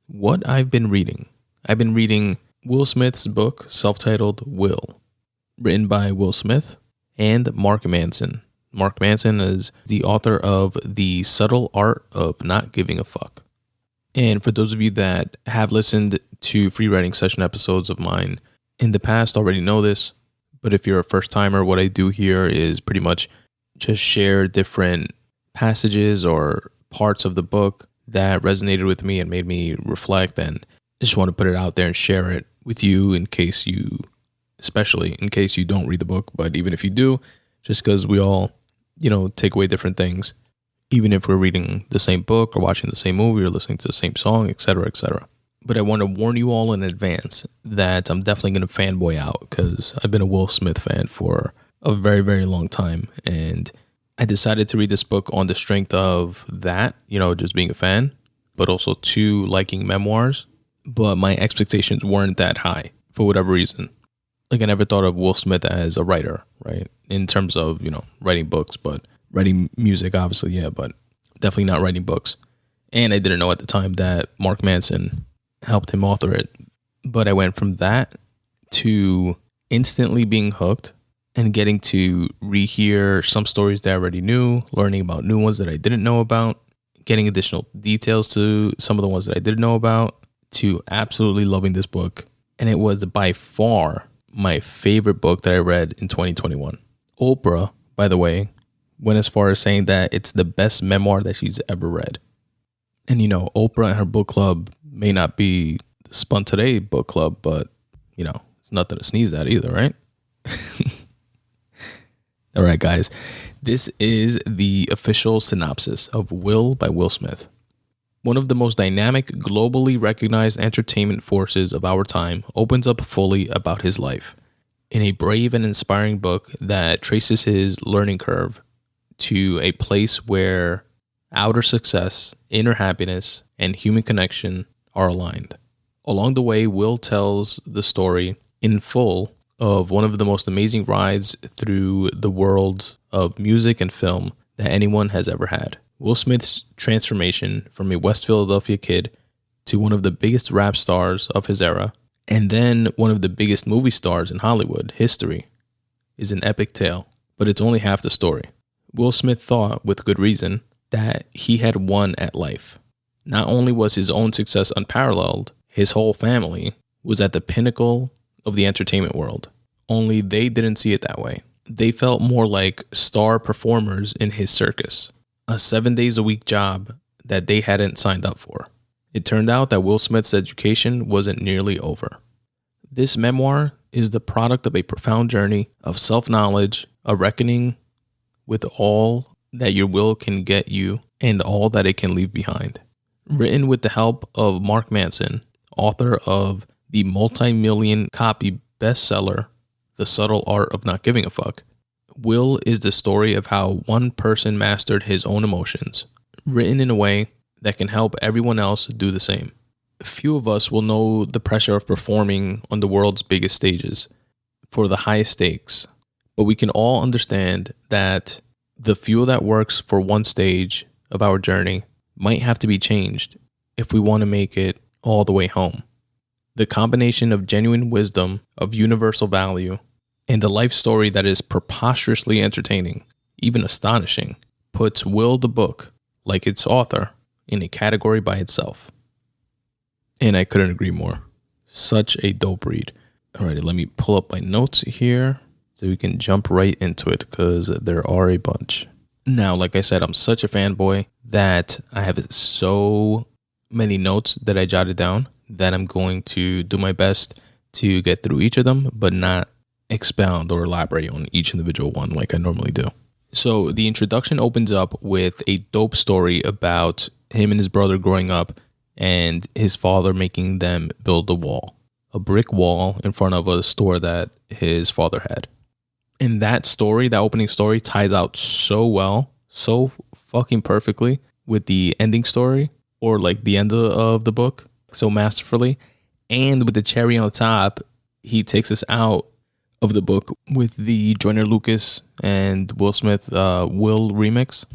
What I've been reading. I've been reading Will Smith's book, self-titled Will, written by Will Smith and Mark Manson. Mark Manson is the author of The Subtle Art of Not Giving a Fuck. And for those of you that have listened to free writing session episodes of mine in the past already know this, but if you're a first timer, what I do here is pretty much just share different passages or parts of the book that resonated with me and made me reflect, and I just want to put it out there and share it with you especially in case you don't read the book, but even if you do, just because we all, take away different things, even if we're reading the same book or watching the same movie or listening to the same song, etc., etc. But I want to warn you all in advance that I'm definitely going to fanboy out because I've been a Will Smith fan for a very, very long time, and I decided to read this book on the strength of that, just being a fan, but also two, liking memoirs. But my expectations weren't that high for whatever reason. Like, I never thought of Will Smith as a writer, right? In terms of, writing books, but writing music, obviously, yeah, but definitely not writing books. And I didn't know at the time that Mark Manson helped him author it. But I went from that to instantly being hooked and getting to rehear some stories that I already knew, learning about new ones that I didn't know about, getting additional details to some of the ones that I didn't know about, to absolutely loving this book. And it was by far my favorite book that I read in 2021. Oprah, by the way, went as far as saying that it's the best memoir that she's ever read. And, Oprah and her book club may not be the Spun Today book club, but, it's nothing to sneeze at either, right? All right, guys, this is the official synopsis of Will by Will Smith. One of the most dynamic, globally recognized entertainment forces of our time opens up fully about his life in a brave and inspiring book that traces his learning curve to a place where outer success, inner happiness, and human connection are aligned. Along the way, Will tells the story in full of one of the most amazing rides through the worlds of music and film that anyone has ever had. Will Smith's transformation from a West Philadelphia kid to one of the biggest rap stars of his era, and then one of the biggest movie stars in Hollywood history, is an epic tale, but it's only half the story. Will Smith thought, with good reason, that he had won at life. Not only was his own success unparalleled, his whole family was at the pinnacle of the entertainment world. Only they didn't see it that way. They felt more like star performers in his circus, a 7 days a week job that they hadn't signed up for. It turned out that Will Smith's education wasn't nearly over. This memoir is the product of a profound journey of self-knowledge, a reckoning with all that your will can get you and all that it can leave behind. Written with the help of Mark Manson, author of the multi-million copy bestseller, The Subtle Art of Not Giving a Fuck, Will is the story of how one person mastered his own emotions, written in a way that can help everyone else do the same. Few of us will know the pressure of performing on the world's biggest stages for the highest stakes, but we can all understand that the fuel that works for one stage of our journey might have to be changed if we want to make it all the way home. The combination of genuine wisdom, of universal value, and a life story that is preposterously entertaining, even astonishing, puts Will the book, like its author, in a category by itself. And I couldn't agree more. Such a dope read. Alrighty, let me pull up my notes here so we can jump right into it because there are a bunch. Now, like I said, I'm such a fanboy that I have so many notes that I jotted down that I'm going to do my best to get through each of them, but not expound or elaborate on each individual one like I normally do. So the introduction opens up with a dope story about him and his brother growing up and his father making them build a brick wall in front of a store that his father had. And that story, that opening story, ties out so well, so fucking perfectly with the ending story, or like the end of the book, so masterfully. And with the cherry on top, he takes us out of the book with the Joyner Lucas and Will Smith Will remix.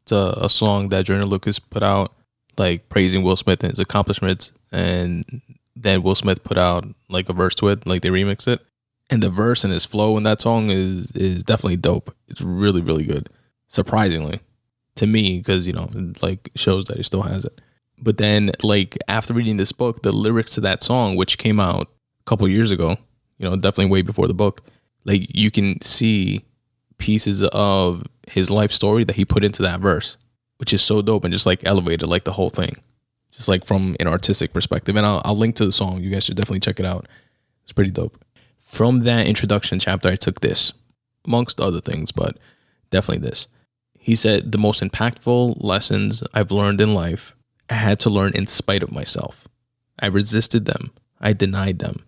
It's a song that Joyner Lucas put out like praising Will Smith and his accomplishments, and then Will Smith put out like a verse to it, like they remixed it. And the verse and his flow in that song is definitely dope. It's really, really good. Surprisingly to me, because, you know, it like shows that he still has it. But then like after reading this book, the lyrics to that song, which came out a couple years ago, you know, definitely way before the book, like you can see pieces of his life story that he put into that verse, which is so dope and just like elevated like the whole thing, just like from an artistic perspective. And I'll link to the song. You guys should definitely check it out. It's pretty dope. From that introduction chapter, I took this, amongst other things, but definitely this. He said, the most impactful lessons I've learned in life, I had to learn in spite of myself. I resisted them. I denied them.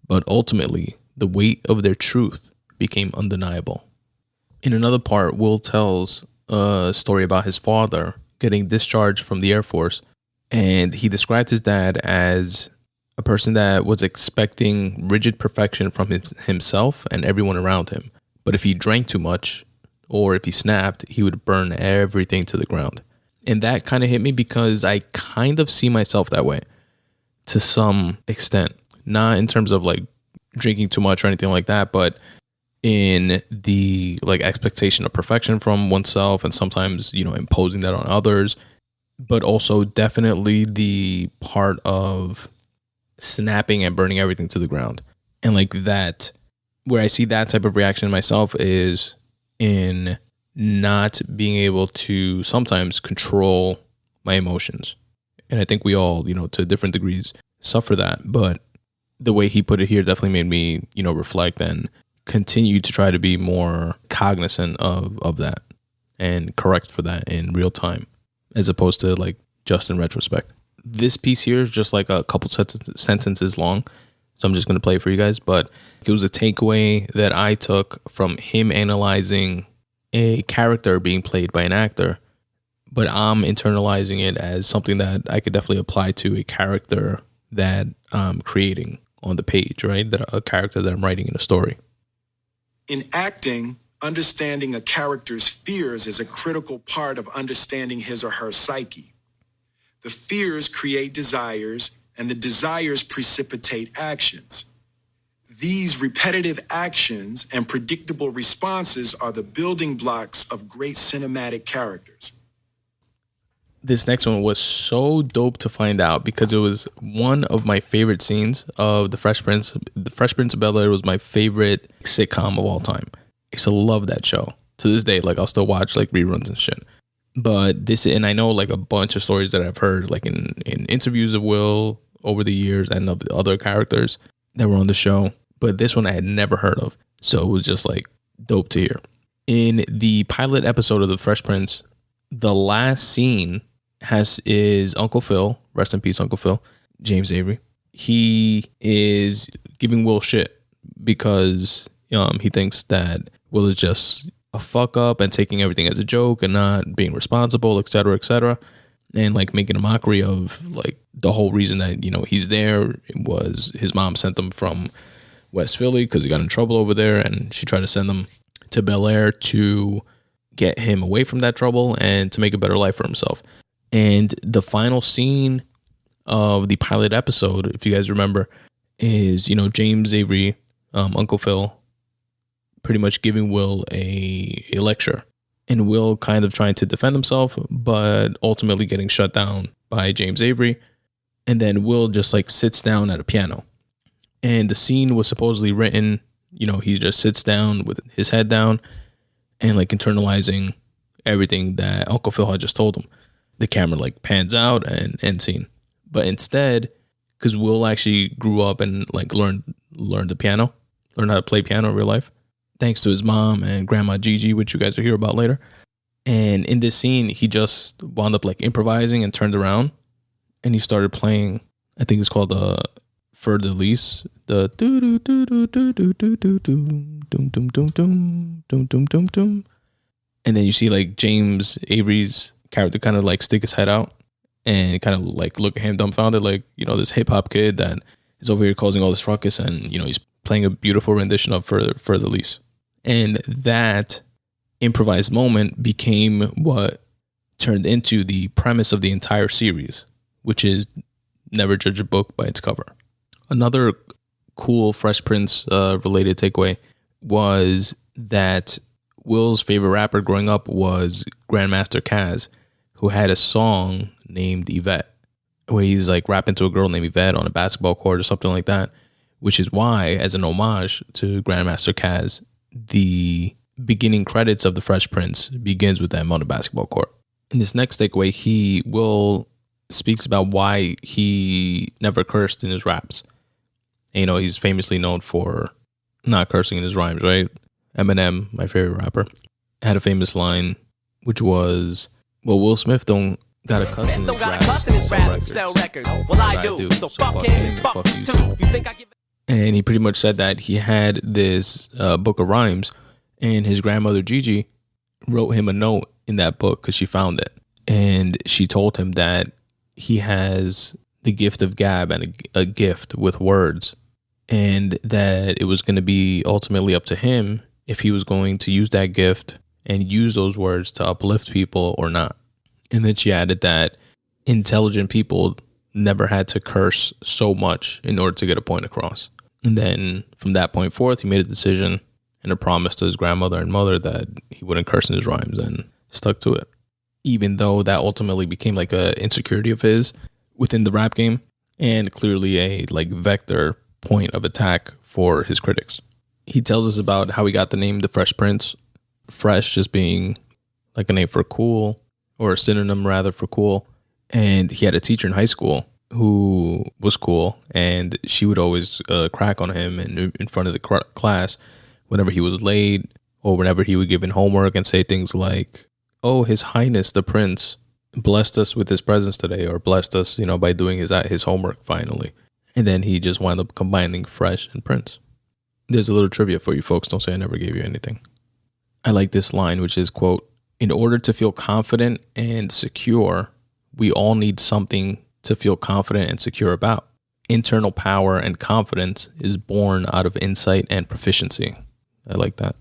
But ultimately, the weight of their truth became undeniable. In another part, Will tells a story about his father getting discharged from the Air Force, and he described his dad as a person that was expecting rigid perfection from himself and everyone around him. But if he drank too much or if he snapped, he would burn everything to the ground. And that kind of hit me because I kind of see myself that way to some extent. Not in terms of like drinking too much or anything like that, but in the like expectation of perfection from oneself and sometimes, you know, imposing that on others, but also definitely the part of snapping and burning everything to the ground. And like that, where I see that type of reaction in myself is in not being able to sometimes control my emotions. And I think we all, you know, to different degrees suffer that. But the way he put it here definitely made me, you know, reflect and continue to try to be more cognizant of that and correct for that in real time, as opposed to like just in retrospect. This piece here is just like a couple sentences long, so I'm just going to play it for you guys. But it was a takeaway that I took from him analyzing a character being played by an actor, but I'm internalizing it as something that I could definitely apply to a character that I'm creating on the page, right? That a character that I'm writing in a story. In acting, understanding a character's fears is a critical part of understanding his or her psyche. The fears create desires, and the desires precipitate actions. These repetitive actions and predictable responses are the building blocks of great cinematic characters. This next one was so dope to find out because it was one of my favorite scenes of The Fresh Prince. The Fresh Prince of Bel-Air was my favorite sitcom of all time. I used to love that show. To this day, like I'll still watch like reruns and shit. But this, and I know like a bunch of stories that I've heard like in interviews of Will over the years and of the other characters that were on the show. But this one I had never heard of. So it was just like dope to hear. In the pilot episode of The Fresh Prince, the last scene is Uncle Phil, rest in peace, Uncle Phil, James Avery. He is giving Will shit because he thinks that Will is just a fuck up and taking everything as a joke and not being responsible, etc., and like making a mockery of like the whole reason that, you know, he's there was his mom sent him from West Philly because he got in trouble over there, and she tried to send him to Bel-Air to get him away from that trouble and to make a better life for himself. And the final scene of the pilot episode, if you guys remember, is, you know, James Avery, Uncle Phil, pretty much giving Will a lecture, and Will kind of trying to defend himself, but ultimately getting shut down by James Avery. And then Will just like sits down at a piano, and the scene was supposedly written, you know, he just sits down with his head down and like internalizing everything that Uncle Phil had just told him. The camera like pans out and end scene. But instead, because Will actually grew up and like learned the piano, learned how to play piano in real life, thanks to his mom and Grandma Gigi, which you guys will hear about later. And in this scene, he just wound up like improvising and turned around, and he started playing, I think it's called the Fleur de Lis, the do do do do do do do do dum dum dum dum dum dum dum dum. And then you see like James Avery's character kind of like stick his head out and kind of like look at him dumbfounded, like, you know, this hip hop kid that is over here causing all this ruckus, and, you know, he's playing a beautiful rendition of Fleur de Lis. And that improvised moment became what turned into the premise of the entire series, which is never judge a book by its cover. Another cool Fresh Prince related takeaway was that Will's favorite rapper growing up was Grandmaster Caz, who had a song named Yvette, where he's like rapping to a girl named Yvette on a basketball court or something like that, which is why, as an homage to Grandmaster Caz, the beginning credits of The Fresh Prince begins with them on a basketball court. In this next takeaway, Will speaks about why he never cursed in his raps. And, you know, he's famously known for not cursing in his rhymes, right? Eminem, my favorite rapper, had a famous line, which was, well, Will Smith don't got a cuss in his raps to sell records. Well, I do. So fuck him, fuck you too. And he pretty much said that he had this book of rhymes, and his grandmother Gigi wrote him a note in that book because she found it. And she told him that he has the gift of gab and a gift with words, and that it was going to be ultimately up to him if he was going to use that gift and use those words to uplift people or not. And then she added that intelligent people never had to curse so much in order to get a point across. And then from that point forth, he made a decision and a promise to his grandmother and mother that he wouldn't curse in his rhymes, and stuck to it. Even though that ultimately became like a insecurity of his within the rap game, and clearly a like vector point of attack for his critics. He tells us about how he got the name The Fresh Prince. Fresh just being like a name for cool, or a synonym rather for cool. And he had a teacher in high school who was cool, and she would always crack on him in front of the class whenever he was late, or whenever he would give in homework, and say things like, oh, His Highness the Prince blessed us with his presence today, or blessed us, you know, by doing his homework finally. And then he just wound up combining Fresh and Prince. There's a little trivia for you folks. Don't say I never gave you anything. I like this line, which is, quote, in order to feel confident and secure, we all need something to feel confident and secure about. Internal power and confidence is born out of insight and proficiency. I like that.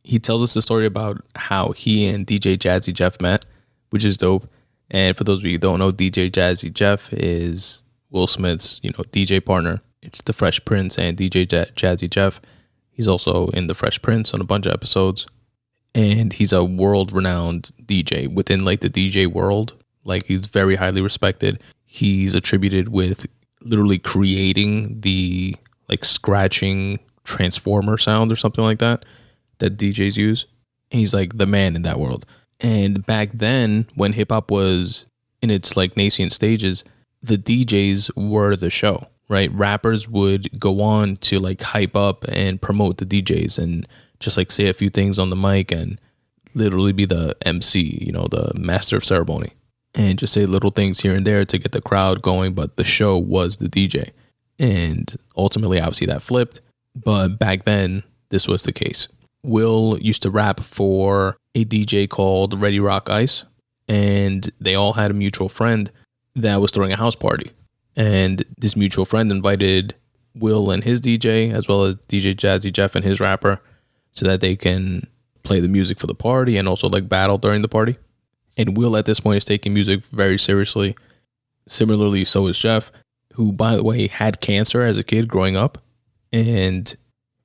He tells us the story about how he and DJ Jazzy Jeff met, which is dope. And for those of you who don't know, DJ Jazzy Jeff is Will Smith's, you know, DJ partner. It's The Fresh Prince and DJ Jazzy Jeff. He's also in The Fresh Prince on a bunch of episodes. And he's a world-renowned DJ within like the DJ world. Like, he's very highly respected. He's attributed with literally creating the like scratching transformer sound or something like that DJs use. And he's like the man in that world. And back then, when hip hop was in its like nascent stages, the DJs were the show, right? Rappers would go on to like hype up and promote the DJs and just like say a few things on the mic and literally be the MC, you know, the master of ceremony, and just say little things here and there to get the crowd going. But the show was the DJ. And ultimately, obviously, that flipped. But back then, this was the case. Will used to rap for a DJ called Ready Rock Ice, and they all had a mutual friend that was throwing a house party. And this mutual friend invited Will and his DJ, as well as DJ Jazzy Jeff and his rapper, so that they can play the music for the party and also like battle during the party. And Will at this point is taking music very seriously. Similarly, so is Jeff, who, by the way, had cancer as a kid growing up. And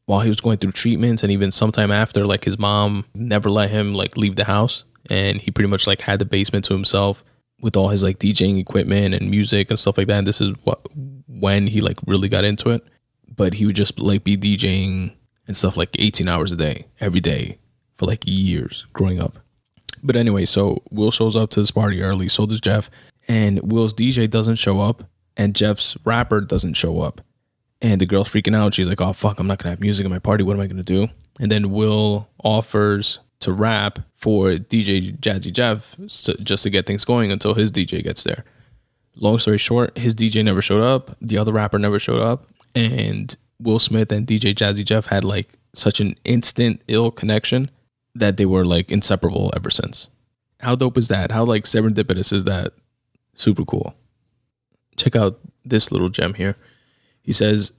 while he was going through treatments, and even sometime after, like, his mom never let him like leave the house, and he pretty much like had the basement to himself with all his like DJing equipment and music and stuff like that. And this is when he like really got into it. But he would just like be DJing and stuff like 18 hours a day, every day for like years growing up. But anyway, so Will shows up to this party early, so does Jeff, and Will's DJ doesn't show up, and Jeff's rapper doesn't show up. And the girl's freaking out. She's like, oh, fuck, I'm not going to have music at my party. What am I going to do? And then Will offers to rap for DJ Jazzy Jeff just to get things going until his DJ gets there. Long story short, his DJ never showed up. The other rapper never showed up. And Will Smith and DJ Jazzy Jeff had like such an instant ill connection that they were like inseparable ever since. How dope is that? How like serendipitous is that? Super cool. Check out this little gem here. He says,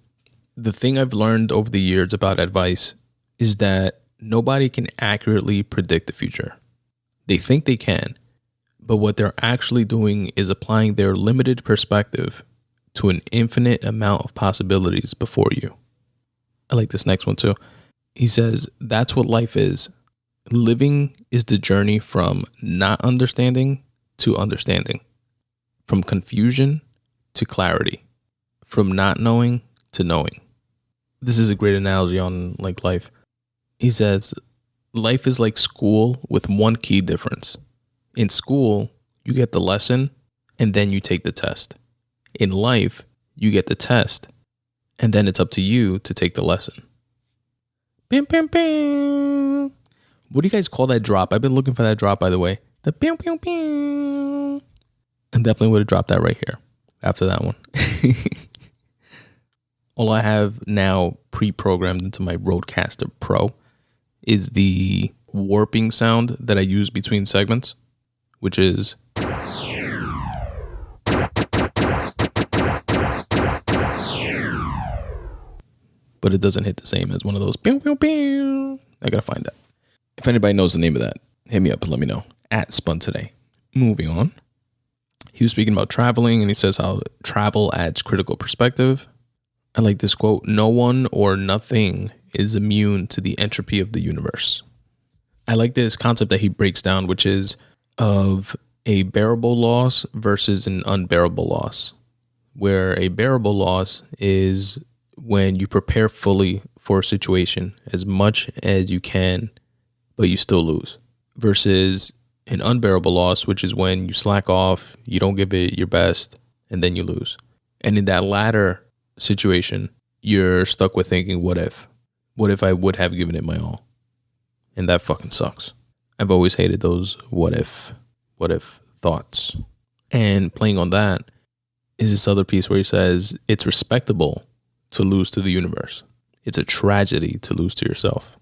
the thing I've learned over the years about advice is that nobody can accurately predict the future. They think they can, but what they're actually doing is applying their limited perspective to an infinite amount of possibilities before you. I like this next one too. He says, that's what life is. Living is the journey from not understanding to understanding, from confusion to clarity, from not knowing to knowing. This is a great analogy on like life. He says, life is like school with one key difference. In school, you get the lesson and then you take the test. In life, you get the test and then it's up to you to take the lesson. Bim, bim, bim. What do you guys call that drop? I've been looking for that drop, by the way. The bim, bim, bim. I definitely would have dropped that right here after that one. All I have now pre-programmed into my Rodecaster Pro is the warping sound that I use between segments, which is but it doesn't hit the same as one of those pew, pew, pew. I gotta find that. If anybody knows the name of that, hit me up and let me know at Spun Today. Moving on. He was speaking about traveling and he says how travel adds critical perspective. I like this quote, no one or nothing is immune to the entropy of the universe. I like this concept that he breaks down, which is of a bearable loss versus an unbearable loss, where a bearable loss is when you prepare fully for a situation as much as you can, but you still lose, versus an unbearable loss, which is when you slack off, you don't give it your best, and then you lose. And in that latter situation, you're stuck with thinking, what if? What if I would have given it my all? And that fucking sucks. I've always hated those what if thoughts. And playing on that is this other piece where he says, it's respectable to lose to the universe. It's a tragedy to lose to yourself.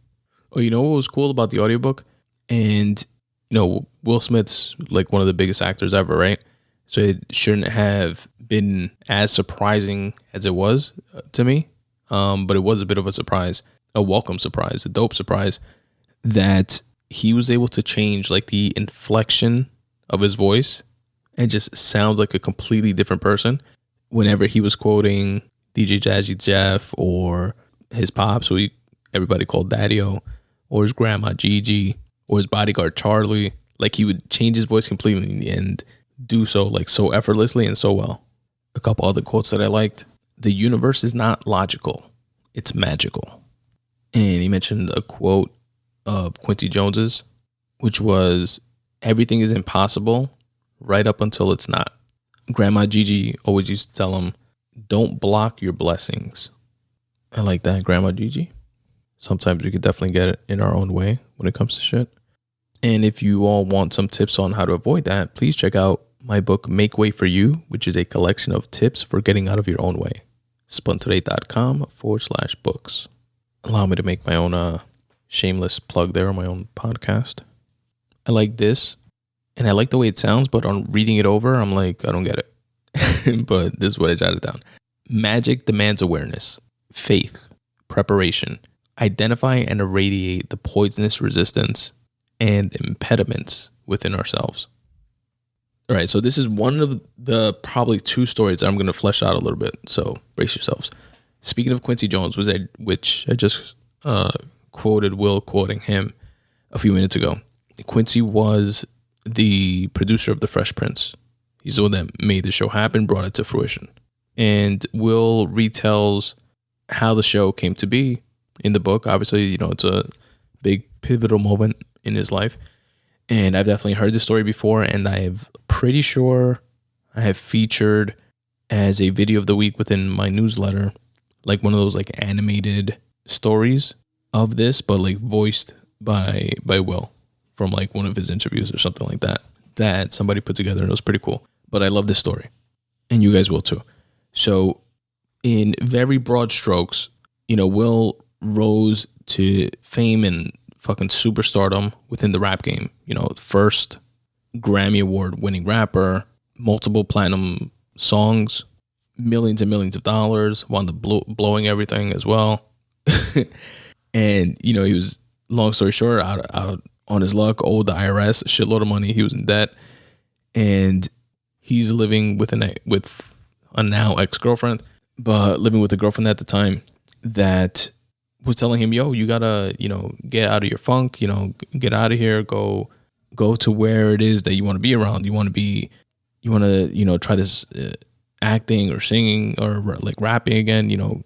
Oh, you know what was cool about the audiobook? And, you know, Will Smith's like one of the biggest actors ever, right? So it shouldn't have been as surprising as it was to me. But it was a bit of a surprise, a welcome surprise, a dope surprise that he was able to change like the inflection of his voice and just sound like a completely different person whenever he was quoting DJ Jazzy Jeff or his pops, who everybody called Daddy-O, or his grandma Gigi, or his bodyguard Charlie. Like he would change his voice completely and do so like so effortlessly and so well. A couple other quotes that I liked. The universe is not logical, it's magical. And he mentioned a quote of Quincy Jones's, which was, everything is impossible right up until it's not. Grandma Gigi always used to tell him, don't block your blessings. I like that, Grandma Gigi. Sometimes we could definitely get it in our own way when it comes to shit. And if you all want some tips on how to avoid that, please check out my book, Make Way for You, which is a collection of tips for getting out of your own way. spuntoday.com/books. Allow me to make my own shameless plug there on my own podcast. I like this, and I like the way it sounds, but on reading it over, I'm like, I don't get it. But this is what I jotted down. Magic demands awareness, faith, preparation. Identify and irradiate the poisonous resistance and impediments within ourselves. All right, so this is one of the probably two stories that I'm going to flesh out a little bit, so brace yourselves. Speaking of Quincy Jones, which I just quoted Will quoting him a few minutes ago. Quincy was the producer of The Fresh Prince. He's the one that made the show happen, brought it to fruition. And Will retells how the show came to be in the book. Obviously, you know, it's a big pivotal moment in his life. And I've definitely heard this story before, and I'm pretty sure I have featured as a video of the week within my newsletter, like one of those like animated stories of this, but like voiced by Will from like one of his interviews or something like that somebody put together, and it was pretty cool. But I love this story, and you guys will too. So in very broad strokes, you know, Will rose to fame and fucking superstardom within the rap game. You know, first Grammy Award winning rapper, multiple platinum songs, millions and millions of dollars, wound up blowing everything as well. And, you know, he was, long story short, out on his luck, owed the IRS a shitload of money. He was in debt. and he's living with a now ex-girlfriend, but living with a girlfriend at the time that was telling him, yo, you gotta, get out of your funk, get out of here, go to where it is that you want to be around. You want to, try this acting or singing or like rapping again,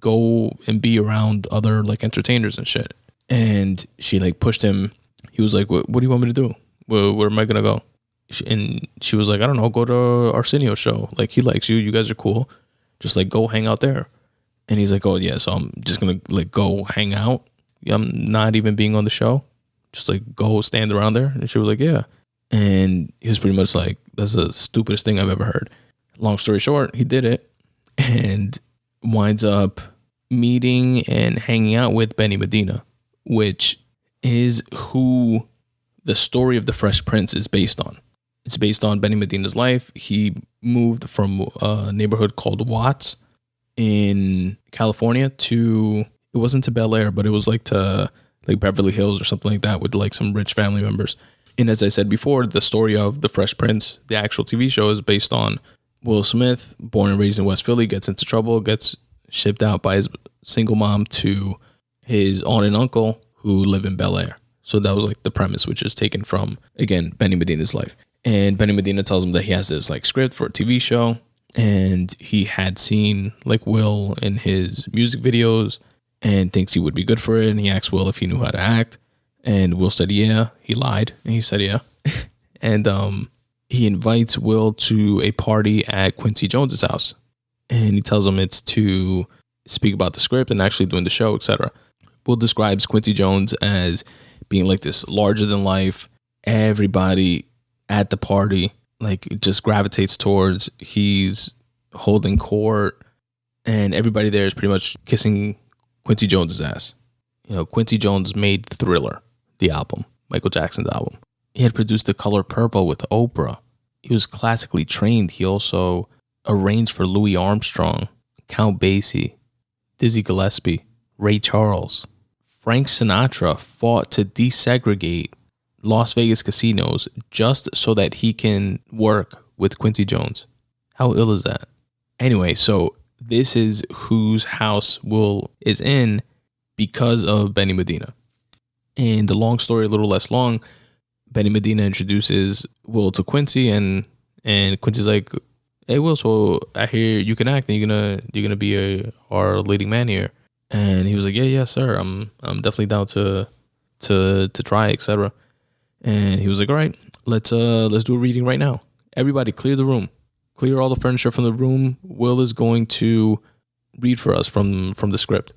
go and be around other like entertainers and shit. And she like pushed him. He was like, what do you want me to do? Where am I going to go? And she was like, I don't know, go to Arsenio's show. Like, he likes you. You guys are cool. Just like go hang out there. And he's like, oh yeah, so I'm just going to like go hang out. I'm not even being on the show. Just like go stand around there. And she was like, yeah. And he was pretty much like, that's the stupidest thing I've ever heard. Long story short, he did it and winds up meeting and hanging out with Benny Medina, which is who the story of the Fresh Prince is based on. It's based on Benny Medina's life. He moved from a neighborhood called Watts in California it wasn't to Bel Air, but it was like to like Beverly Hills or something like that with like some rich family members. And as I said before, the story of the Fresh Prince, the actual TV show, is based on Will Smith, born and raised in West Philly, gets into trouble, gets shipped out by his single mom to his aunt and uncle who live in Bel Air. So that was like the premise, which is taken from, again, Benny Medina's life. And Benny Medina tells him that he has this like script for a TV show, and he had seen like Will in his music videos and thinks he would be good for it. And he asked Will if he knew how to act, and Will said yeah. He lied and he said yeah. And he invites Will to a party at Quincy Jones's house, and he tells him it's to speak about the script and actually doing the show, etc. Will describes Quincy Jones as being like this larger than life. Everybody at the party like just gravitates towards. He's holding court, and everybody there is pretty much kissing Quincy Jones's ass. Quincy Jones made Thriller, the album, Michael Jackson's album. He had produced The Color Purple with Oprah. He was classically trained. He also arranged for Louis Armstrong, Count Basie, Dizzy Gillespie, Ray Charles. Frank Sinatra fought to desegregate Las Vegas casinos just so that he can work with Quincy Jones. How ill is that? Anyway, so this is whose house Will is in because of Benny Medina. And the long story, a little less long, Benny Medina introduces Will to Quincy, and Quincy's like, hey Will, so I hear you can act and you're gonna be our leading man here. And he was like, yeah, sir. I'm definitely down to try, etc. And he was like, all right, let's do a reading right now. Everybody clear the room. Clear all the furniture from the room. Will is going to read for us from the script.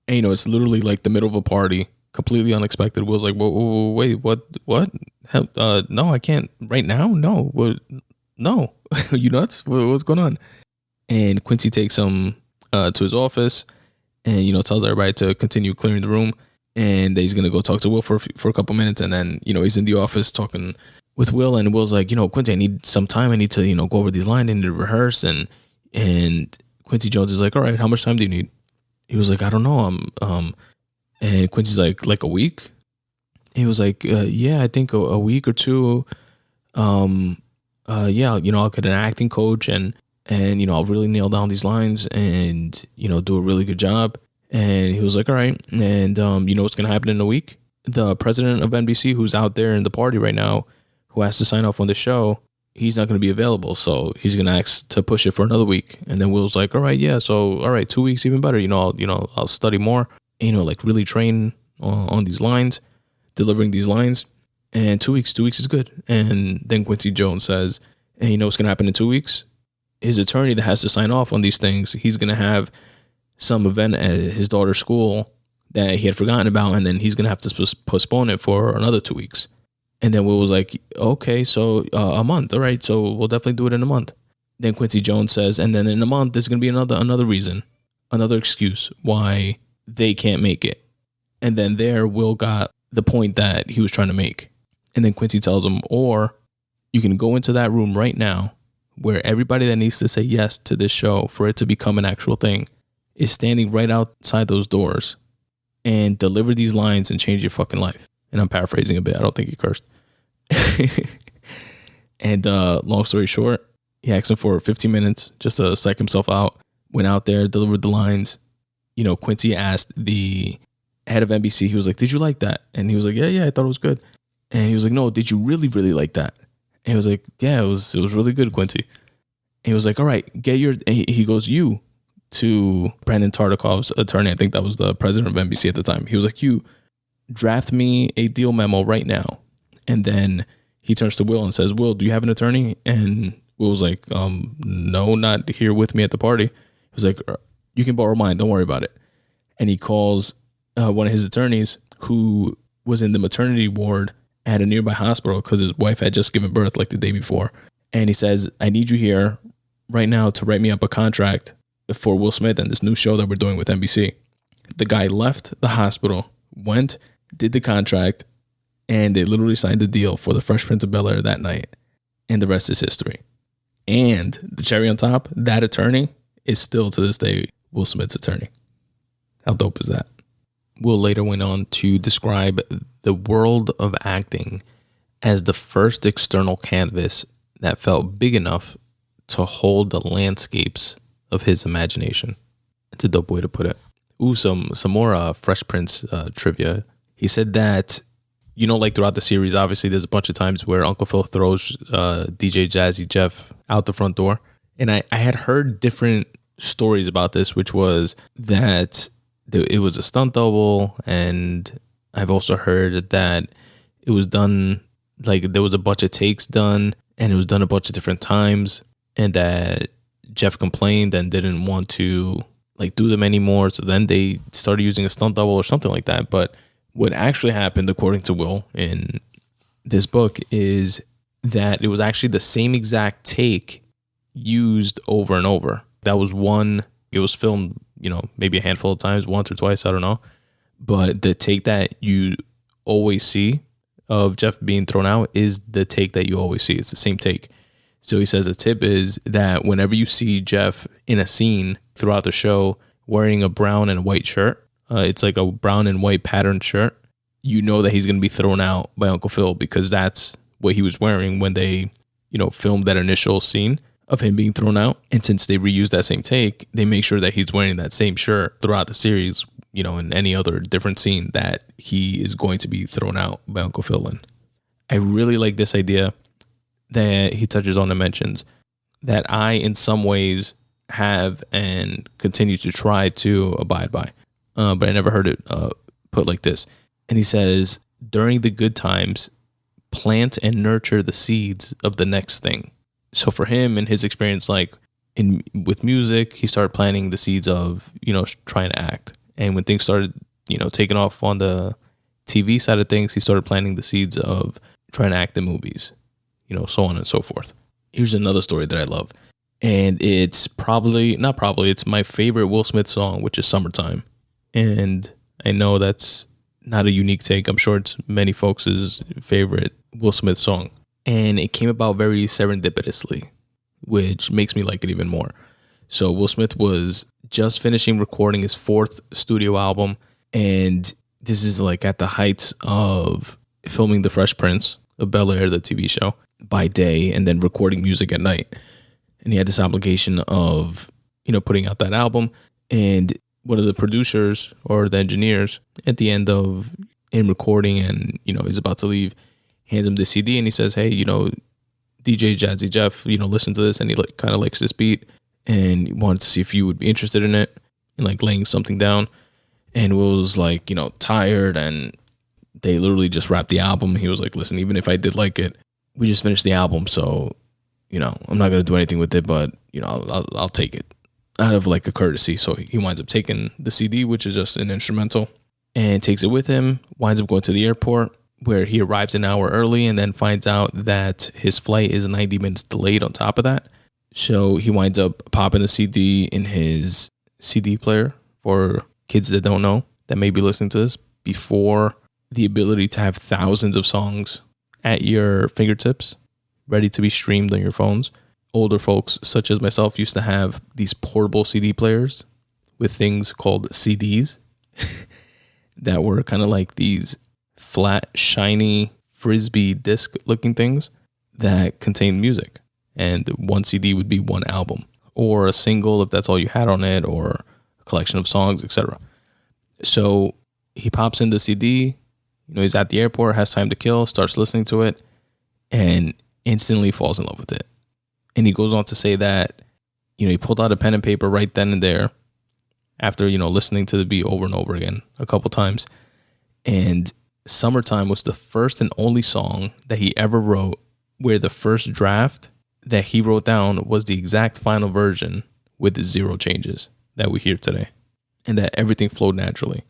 And it's literally like the middle of a party, completely unexpected. Will's like, whoa, wait, what? No, I can't right now. No, what? No, you nuts? What's going on? And Quincy takes him to his office, and tells everybody to continue clearing the room, and that he's gonna go talk to Will for a couple minutes, and then he's in the office talking with Will, and Will's like, Quincy, I need some time. I need to go over these lines. I need to rehearse, and Quincy Jones is like, all right, how much time do you need? He was like, I don't know. And Quincy's like a week. He was like, yeah, I think a week or two. Yeah, I'll get an acting coach and I'll really nail down these lines and, do a really good job. And he was like, all right. And, what's going to happen in a week? The president of NBC, who's out there in the party right now, who has to sign off on the show, he's not going to be available. So he's going to ask to push it for another week. And then Will's like, all right, yeah. So, all right, 2 weeks, even better. I'll study more, like really train on these lines, delivering these lines. And 2 weeks is good. And then Quincy Jones says, and what's going to happen in 2 weeks? His attorney that has to sign off on these things, he's going to have some event at his daughter's school that he had forgotten about, and then he's going to have to postpone it for another 2 weeks. And then Will was like, okay, so a month. All right, so we'll definitely do it in a month. Then Quincy Jones says, and then in a month, there's going to be another reason, another excuse why they can't make it. And then there, Will got the point that he was trying to make. And then Quincy tells him, or you can go into that room right now where everybody that needs to say yes to this show for it to become an actual thing is standing right outside those doors, and deliver these lines and change your fucking life. And I'm paraphrasing a bit. I don't think he cursed. And long story short, he asked him for 15 minutes just to psych himself out. Went out there, delivered the lines. Quincy asked the head of NBC, he was like, did you like that? And he was like, yeah, I thought it was good. And he was like, no, did you really, really like that? And he was like, yeah, it was really good, Quincy. And he was like, all right, he goes, you to Brandon Tartikoff's attorney. I think that was the president of NBC at the time. He was like, you draft me a deal memo right now. And then he turns to Will and says, Will, do you have an attorney? And Will was like, no, not here with me at the party. He was like, you can borrow mine. Don't worry about it. And he calls one of his attorneys who was in the maternity ward at a nearby hospital because his wife had just given birth like the day before. And he says, I need you here right now to write me up a contract for Will Smith and this new show that we're doing with NBC. The guy left the hospital, went, did the contract, and they literally signed the deal for the Fresh Prince of Bel-Air that night. And the rest is history. And the cherry on top, that attorney is still to this day Will Smith's attorney. How dope is that? Will later went on to describe the world of acting as the first external canvas that felt big enough to hold the landscapes of his imagination. It's a dope way to put it. Ooh, some more Fresh Prince trivia. He said that, like throughout the series, obviously there's a bunch of times where Uncle Phil throws DJ Jazzy Jeff out the front door. And I had heard different stories about this, which was that it was a stunt double. And I've also heard that it was done, like there was a bunch of takes done and it was done a bunch of different times. And that Jeff complained and didn't want to do them anymore. So then they started using a stunt double or something like that. But what actually happened, according to Will in this book, is that it was actually the same exact take used over and over. That was one, it was filmed, maybe a handful of times, once or twice, I don't know. But the take that you always see of Jeff being thrown out is the take that you always see. It's the same take. So he says a tip is that whenever you see Jeff in a scene throughout the show wearing a brown and white shirt, it's like a brown and white patterned shirt, you know that he's going to be thrown out by Uncle Phil because that's what he was wearing when they, filmed that initial scene of him being thrown out. And since they reused that same take, they make sure that he's wearing that same shirt throughout the series, in any other different scene that he is going to be thrown out by Uncle Phil in. I really like this idea that he touches on and mentions that I, in some ways, have and continue to try to abide by. But I never heard it put like this. And he says, during the good times, plant and nurture the seeds of the next thing. So for him, in his experience, with music, he started planting the seeds of, trying to act. And when things started, taking off on the TV side of things, he started planting the seeds of trying to act in movies, so on and so forth. Here's another story that I love. And it's it's my favorite Will Smith song, which is Summertime. And I know that's not a unique take. I'm sure it's many folks' favorite Will Smith song. And it came about very serendipitously, which makes me like it even more. So Will Smith was just finishing recording his 4th studio album. And this is at the height of filming The Fresh Prince of Bel-Air, the TV show, by day, and then recording music at night. And he had this obligation of, putting out that album. And one of the producers or the engineers at the end of him recording and, he's about to leave, hands him the CD and he says, hey, DJ Jazzy Jeff, listen to this. And he kind of likes this beat and he wanted to see if you would be interested in it and laying something down. And Will was tired and they literally just wrapped the album. He was like, listen, even if I did like it, we just finished the album. So, I'm not going to do anything with it, but, I'll take it out of a courtesy. So he winds up taking the CD, which is just an instrumental, and takes it with him, winds up going to the airport where he arrives an hour early and then finds out that his flight is 90 minutes delayed on top of that. So he winds up popping the CD in his CD player for kids that don't know, that may be listening to this, before the ability to have thousands of songs at your fingertips, ready to be streamed on your phones. Older folks, such as myself, used to have these portable CD players with things called CDs that were kind of like these flat, shiny, Frisbee disc looking things that contained music. And one CD would be one album, or a single if that's all you had on it, or a collection of songs, etc. So he pops in the CD, he's at the airport, has time to kill, starts listening to it, and instantly falls in love with it. And he goes on to say that, he pulled out a pen and paper right then and there after, listening to the beat over and over again a couple times. And Summertime was the first and only song that he ever wrote where the first draft that he wrote down was the exact final version with 0 changes that we hear today, and that everything flowed naturally.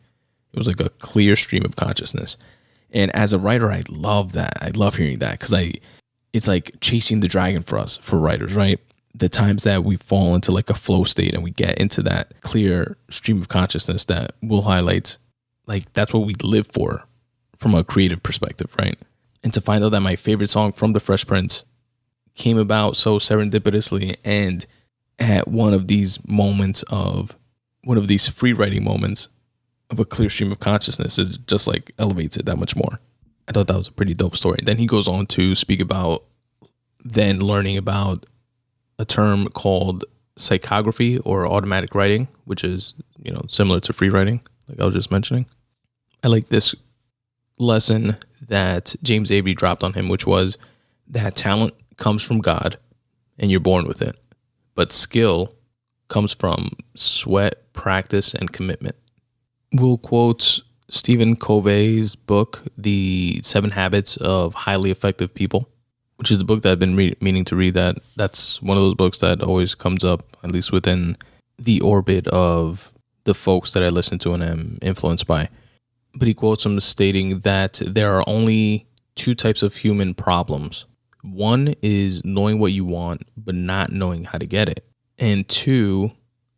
It was like a clear stream of consciousness. And as a writer, I love that. I love hearing that because it's like chasing the dragon for us, for writers, right? The times that we fall into like a flow state and we get into that clear stream of consciousness that will highlight, like that's what we live for from a creative perspective, right? And to find out that my favorite song from The Fresh Prince came about so serendipitously and at one of these free writing moments of a clear stream of consciousness, is just like elevates it that much more. I thought that was a pretty dope story. Then he goes on to speak about then learning about a term called psychography or automatic writing, which is, similar to free writing, like I was just mentioning. I like this lesson that James Avery dropped on him, which was that talent comes from God and you're born with it, but skill comes from sweat, practice, and commitment. We'll quote Stephen Covey's book, The 7 Habits of Highly Effective People, which is the book that I've been meaning to read. That's one of those books that always comes up, at least within the orbit of the folks that I listen to and am influenced by. But he quotes him stating that there are only 2 types of human problems. One is knowing what you want, but not knowing how to get it. And 2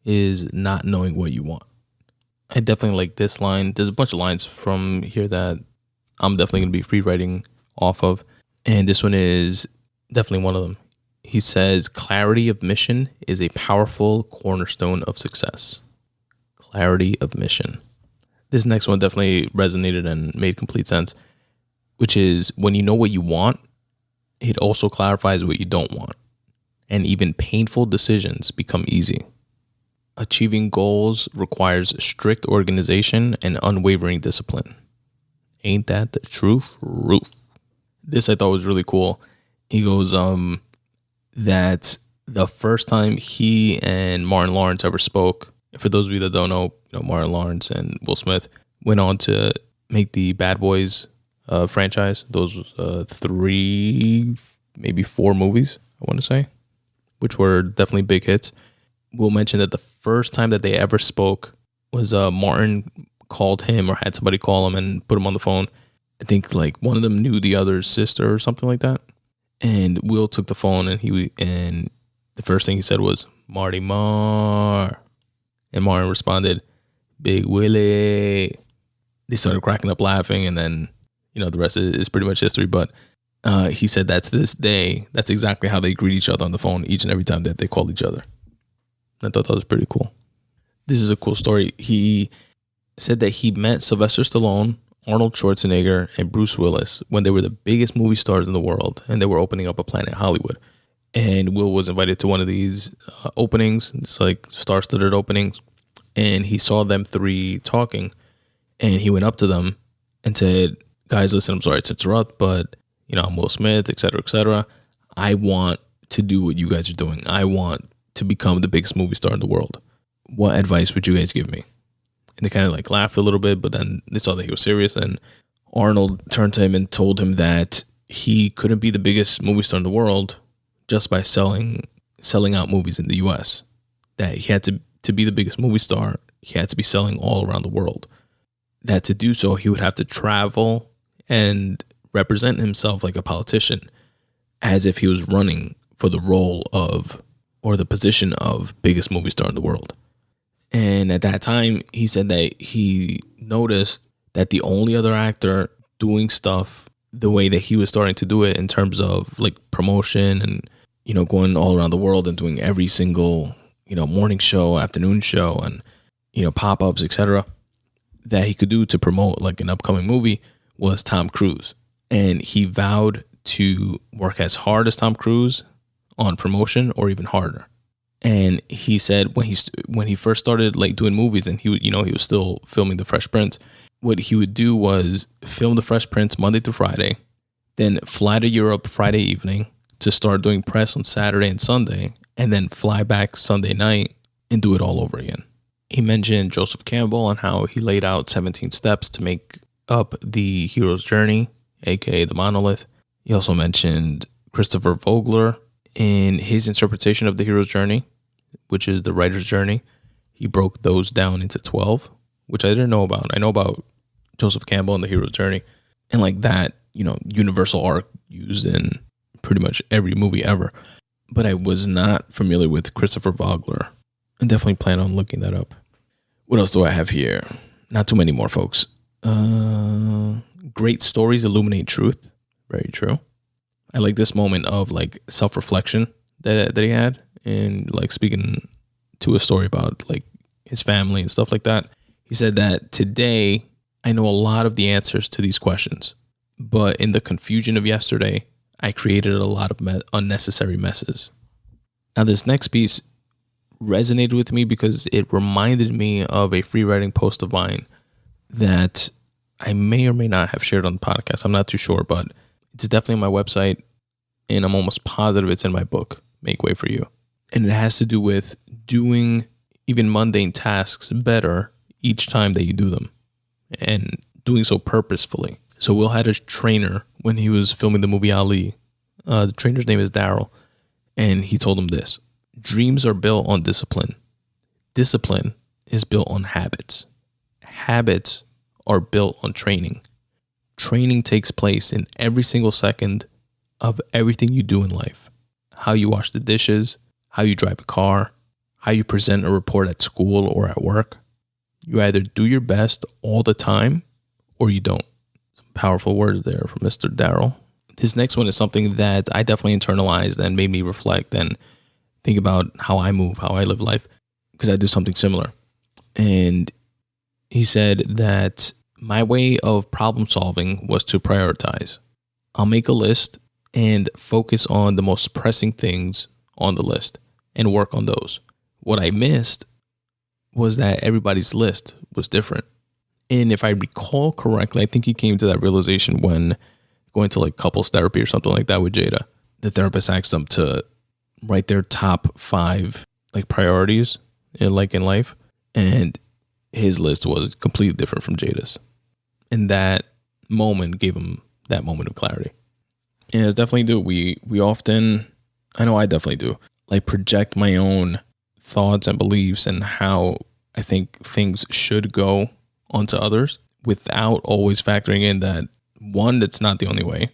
is not knowing what you want. I definitely like this line. There's a bunch of lines from here that I'm definitely going to be free writing off of. And this one is definitely one of them. He says, clarity of mission is a powerful cornerstone of success. Clarity of mission. This next one definitely resonated and made complete sense, which is when you know what you want, it also clarifies what you don't want. And even painful decisions become easy. Achieving goals requires strict organization and unwavering discipline. Ain't that the truth? This I thought was really cool. He goes, that the first time he and Martin Lawrence ever spoke, for those of you that don't know, Martin Lawrence and Will Smith went on to make the Bad Boys franchise. Those 3, maybe 4 movies, I want to say, which were definitely big hits. We'll mention that the first time that they ever spoke was Martin called him or had somebody call him and put him on the phone. I think like one of them knew the other's sister or something like that. And Will took the phone and the first thing he said was, Marty Marr. And Martin responded, Big Willie. They started cracking up laughing, and then, the rest is pretty much history. But he said that to this day, that's exactly how they greet each other on the phone each and every time that they call each other. I thought that was pretty cool. This is a cool story. He said that he met Sylvester Stallone, Arnold Schwarzenegger, and Bruce Willis when they were the biggest movie stars in the world, and they were opening up a Planet Hollywood. And Will was invited to one of these openings. It's like star-studded openings. And he saw them 3 talking, and he went up to them and said, guys, listen, I'm sorry to interrupt, but, I'm Will Smith, et cetera. I want to do what you guys are doing. I want to become the biggest movie star in the world. What advice would you guys give me? And they kind of like laughed a little bit, but then they saw that he was serious. And Arnold turned to him and told him that he couldn't be the biggest movie star in the world just by selling out movies in the US. That he had to be the biggest movie star, he had to be selling all around the world. That to do so, he would have to travel and represent himself like a politician, as if he was running for the role of, or the position of, biggest movie star in the world. And at that time, he said that he noticed that the only other actor doing stuff the way that he was starting to do it in terms of like promotion and, going all around the world and doing every single, morning show, afternoon show, and, pop-ups, etc., that he could do to promote like an upcoming movie was Tom Cruise. And he vowed to work as hard as Tom Cruise on promotion or even harder. And he said when he first started like doing movies and he was still filming The Fresh Prince, what he would do was film The Fresh Prince Monday through Friday, then fly to Europe Friday evening to start doing press on Saturday and Sunday, and then fly back Sunday night and do it all over again. He mentioned Joseph Campbell and how he laid out 17 steps to make up the hero's journey, aka the monolith. He also mentioned Christopher Vogler in his interpretation of the hero's journey, which is the writer's journey. He broke those down into 12, which I didn't know about. I know about Joseph Campbell and the hero's journey, and like that, universal arc used in pretty much every movie ever. But I was not familiar with Christopher Vogler. I definitely plan on looking that up. What else do I have here? Not too many more, folks. Great stories illuminate truth. Very true. I like this moment of like self-reflection that he had, and like speaking to a story about like his family and stuff like that. He said that today I know a lot of the answers to these questions, but in the confusion of yesterday, I created a lot of unnecessary messes. Now, this next piece resonated with me because it reminded me of a free writing post of mine that I may or may not have shared on the podcast. I'm not too sure, but it's definitely on my website, and I'm almost positive it's in my book, Make Way For You. And it has to do with doing even mundane tasks better each time that you do them, and doing so purposefully. So Will had a trainer when he was filming the movie Ali. The trainer's name is Daryl, and he told him this: dreams are built on discipline. Discipline is built on habits. Habits are built on training. Training takes place in every single second of everything you do in life. How you wash the dishes, how you drive a car, how you present a report at school or at work. You either do your best all the time or you don't. Some powerful words there from Mr. Daryl. This next one is something that I definitely internalized and made me reflect and think about how I move, how I live life, because I do something similar. And he said that my way of problem solving was to prioritize. I'll make a list and focus on the most pressing things on the list and work on those. What I missed was that everybody's list was different. And if I recall correctly, I think he came to that realization when going to like couples therapy or something like that with Jada. The therapist asked them to write their top 5 like priorities in life, and his list was completely different from Jada's. And that moment gave him that moment of clarity. And it's definitely do. We often, I know I definitely do, like project my own thoughts and beliefs and how I think things should go onto others without always factoring in that, one, that's not the only way.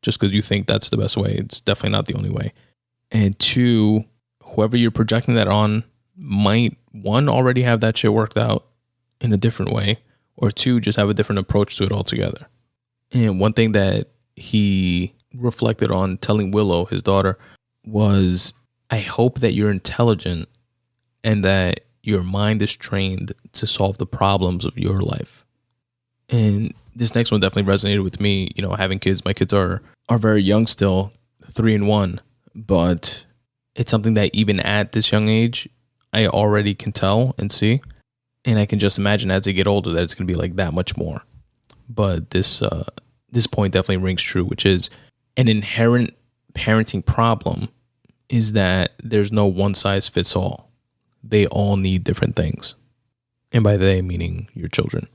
Just because you think that's the best way, it's definitely not the only way. And 2, whoever you're projecting that on might, 1, already have that shit worked out in a different way, or 2, just have a different approach to it altogether. And one thing that he reflected on telling Willow, his daughter, was, I hope that you're intelligent and that your mind is trained to solve the problems of your life. And this next one definitely resonated with me. Having kids, my kids are very young still, 3 and 1, but it's something that even at this young age, I already can tell and see. And I can just imagine as they get older that it's going to be like that much more. But this point definitely rings true, which is an inherent parenting problem is that there's no one size fits all. They all need different things. And by they, meaning your children.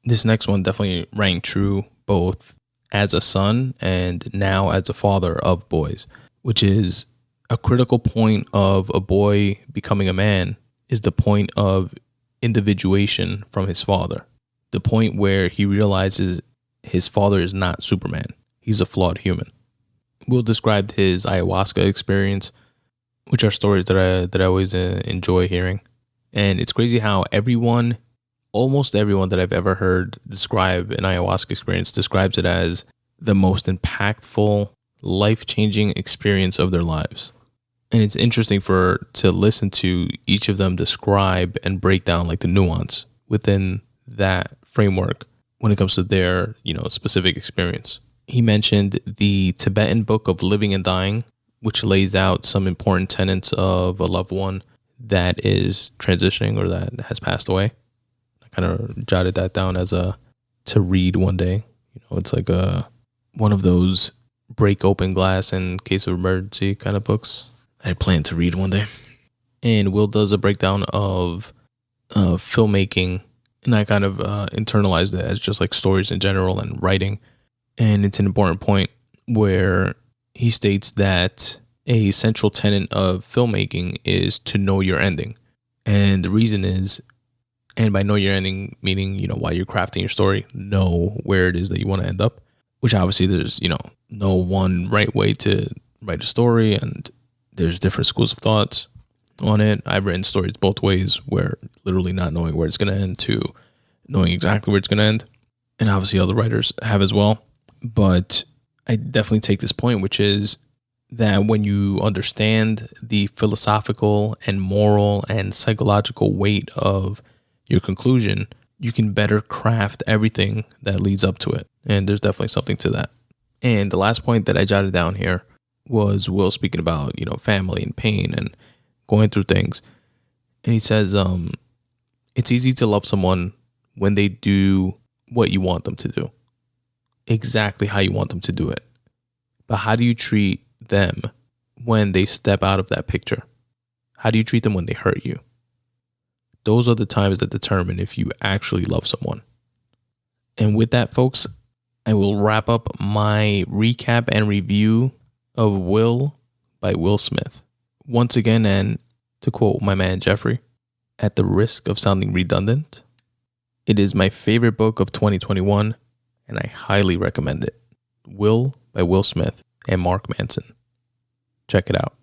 This next one definitely rang true both as a son and now as a father of boys, which is a critical point of a boy becoming a man is the point of individuation from his father. The point where he realizes his father is not Superman. He's a flawed human. Will described his ayahuasca experience, which are stories that I always enjoy hearing. And it's crazy how almost everyone that I've ever heard describe an ayahuasca experience describes it as the most impactful, life-changing experience of their lives. And it's interesting to listen to each of them describe and break down like the nuance within that framework when it comes to their, specific experience. he mentioned the Tibetan Book of Living and Dying, which lays out some important tenets of a loved one that is transitioning or that has passed away. I kind of jotted that down as to read one day. It's like one of those break open glass in case of emergency kind of books I plan to read one day. And Will does a breakdown of filmmaking, and I kind of internalized it as just like stories in general and writing. And it's an important point where he states that a central tenet of filmmaking is to know your ending. And the reason is, and by know your ending, meaning, while you're crafting your story, know where it is that you want to end up, which obviously there's, no one right way to write a story, and there's different schools of thoughts on it. I've written stories both ways, where literally not knowing where it's going to end to knowing exactly where it's going to end. And obviously other writers have as well. But I definitely take this point, which is that when you understand the philosophical and moral and psychological weight of your conclusion, you can better craft everything that leads up to it. And there's definitely something to that. And the last point that I jotted down here was Will speaking about, family and pain and going through things. And he says, it's easy to love someone when they do what you want them to do, exactly how you want them to do it. But how do you treat them when they step out of that picture? How do you treat them when they hurt you? Those are the times that determine if you actually love someone. And with that, folks, I will wrap up my recap and review of Will by Will Smith. Once again, and to quote my man Jeffrey, at the risk of sounding redundant, it is my favorite book of 2021, and I highly recommend it. Will by Will Smith and Mark Manson. Check it out.